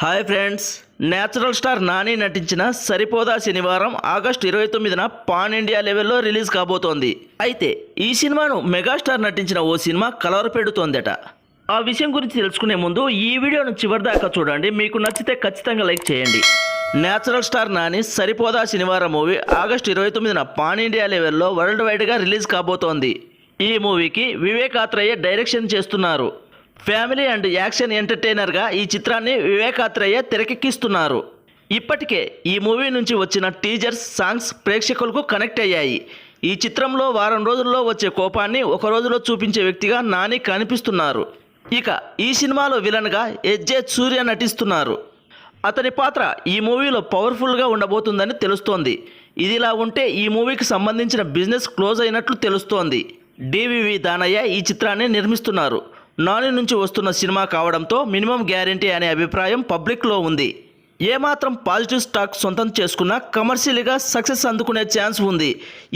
Hi friends, natural star Nani నటించిన సరిపోదా శనివారం August 29న pan India లెవెల్లో రిలీజ్ కాబోతోంది. అయితే ఈ సినిమాను మెగాస్టార్ నటించిన ఓ సినిమా కలవరపెడుతోందట. ఆ విషయం గురించి తెలుసుకునే ముందు ఈ వీడియోను చివరిదాకా చూడండి. మీకు నచ్చితే ఖచ్చితంగా లైక్ చేయండి. నేచురల్ స్టార్ నాని సరిపోదా శనివారం మూవీ ఆగస్టు 29న పాన్ ఇండియా లెవెల్లో వరల్డ్ వైడ్గా రిలీజ్ కాబోతోంది. ఈ మూవీకి వివేక్ ఆత్రేయ డైరెక్షన్ చేస్తున్నారు. ఫ్యామిలీ అండ్ యాక్షన్ ఎంటర్టైనర్గా ఈ చిత్రాన్ని వివేక్ ఆత్రేయ తెరకెక్కిస్తున్నారు. ఇప్పటికే ఈ మూవీ నుంచి వచ్చిన టీజర్స్, సాంగ్స్ ప్రేక్షకులకు కనెక్ట్ అయ్యాయి. ఈ చిత్రంలో వారం రోజుల్లో వచ్చే కోపాన్ని ఒక రోజులో చూపించే వ్యక్తిగా నాని కనిపిస్తున్నారు. ఇక ఈ సినిమాలో విలన్గా ఎస్జే సూర్య నటిస్తున్నారు. అతని పాత్ర ఈ మూవీలో పవర్ఫుల్గా ఉండబోతుందని తెలుస్తోంది. ఇదిలా ఉంటే ఈ మూవీకి సంబంధించిన బిజినెస్ క్లోజ్ అయినట్లు తెలుస్తోంది. డివివి దానయ్య ఈ చిత్రాన్ని నిర్మిస్తున్నారు. నాని నుంచి వస్తున్న సినిమా కావడంతో మినిమం గ్యారంటీ అనే అభిప్రాయం పబ్లిక్లో ఉంది. ఏమాత్రం పాజిటివ్ స్టాక్ సొంతం చేసుకున్నా కమర్షియల్గా సక్సెస్ అందుకునే ఛాన్స్ ఉంది.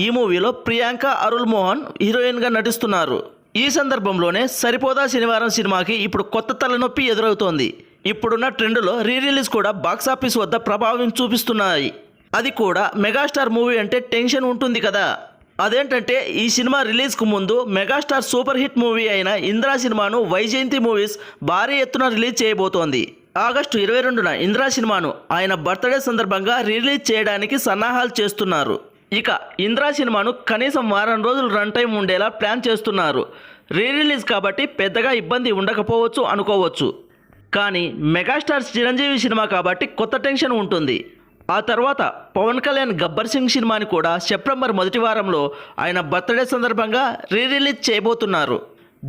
ఈ మూవీలో ప్రియాంక అరుల్ మోహన్ హీరోయిన్గా నటిస్తున్నారు. ఈ సందర్భంలోనే సరిపోదా శనివారం సినిమాకి ఇప్పుడు కొత్త తలనొప్పి ఎదురవుతోంది. ఇప్పుడున్న ట్రెండ్లో రీ రిలీజ్ కూడా బాక్సాఫీస్ వద్ద ప్రభావం చూపిస్తున్నాయి. అది కూడా మెగాస్టార్ మూవీ అంటే టెన్షన్ ఉంటుంది కదా. అదేంటంటే ఈ సినిమా రిలీజ్కు ముందు మెగాస్టార్ సూపర్ హిట్ మూవీ అయిన ఇంద్రా సినిమాను వైజయంతి మూవీస్ భారీ ఎత్తున రిలీజ్ చేయబోతోంది. ఆగస్టు 22న ఇంద్రా సినిమాను ఆయన బర్త్డే సందర్భంగా రిలీజ్ చేయడానికి సన్నాహాలు చేస్తున్నారు. ఇక ఇంద్రా సినిమాను కనీసం వారం రోజులు రన్ టైం ఉండేలా ప్లాన్ చేస్తున్నారు. రీ రిలీజ్ కాబట్టి పెద్దగా ఇబ్బంది ఉండకపోవచ్చు అనుకోవచ్చు. కానీ మెగాస్టార్ చిరంజీవి సినిమా కాబట్టి కొత్త టెన్షన్ ఉంటుంది. ఆ తర్వాత పవన్ కళ్యాణ్ గబ్బర్ సింగ్ సినిమాని కూడా సెప్టెంబర్ మొదటి వారంలో ఆయన బర్త్డే సందర్భంగా రీ రిలీజ్ చేయబోతున్నారు.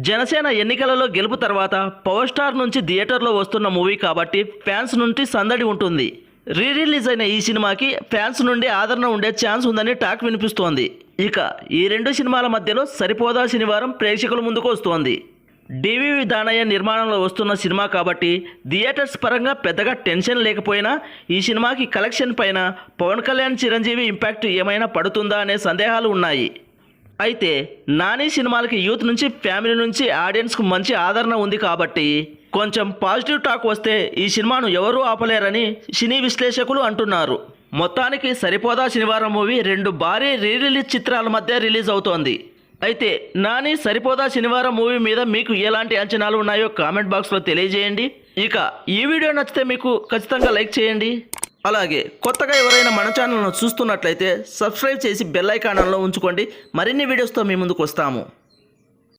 జనసేన ఎన్నికలలో గెలుపు తర్వాత పవర్ స్టార్ నుంచి థియేటర్లో వస్తున్న మూవీ కాబట్టి ఫ్యాన్స్ నుండి సందడి ఉంటుంది. రీ రిలీజ్ అయిన ఈ సినిమాకి ఫ్యాన్స్ నుండి ఆదరణ ఉండే ఛాన్స్ ఉందని టాక్ వినిపిస్తోంది. ఇక ఈ రెండు సినిమాల మధ్యలో సరిపోదా శనివారం ప్రేక్షకుల ముందుకు వస్తోంది. డివివి దానయ్య నిర్మాణంలో వస్తున్న సినిమా కాబట్టి థియేటర్స్ పరంగా పెద్దగా టెన్షన్ లేకపోయినా ఈ సినిమాకి కలెక్షన్ పైన పవన్ కళ్యాణ్ చిరంజీవి ఇంపాక్ట్ ఏమైనా పడుతుందా అనే సందేహాలు ఉన్నాయి. అయితే నాని సినిమాలకి యూత్ నుంచి ఫ్యామిలీ నుంచి ఆడియన్స్కు మంచి ఆదరణ ఉంది కాబట్టి కొంచెం పాజిటివ్ టాక్ వస్తే ఈ సినిమాను ఎవరూ ఆపలేరని సినీ విశ్లేషకులు అంటున్నారు. మొత్తానికి సరిపోదా శనివారం మూవీ రెండు భారీ రీ రిలీజ్ చిత్రాల మధ్య రిలీజ్ అవుతోంది. అయితే నాని సరిపోదా శనివారం మూవీ మీద మీకు ఎలాంటి అంచనాలు ఉన్నాయో కామెంట్ బాక్స్లో తెలియజేయండి. ఇక ఈ వీడియో నచ్చితే మీకు ఖచ్చితంగా లైక్ చేయండి. అలాగే కొత్తగా ఎవరైనా మన ఛానల్ను చూస్తున్నట్లయితే సబ్స్క్రైబ్ చేసి బెల్ ఐకాన్లో ఉంచుకోండి. మరిన్ని వీడియోస్తో మీ ముందుకు వస్తాము.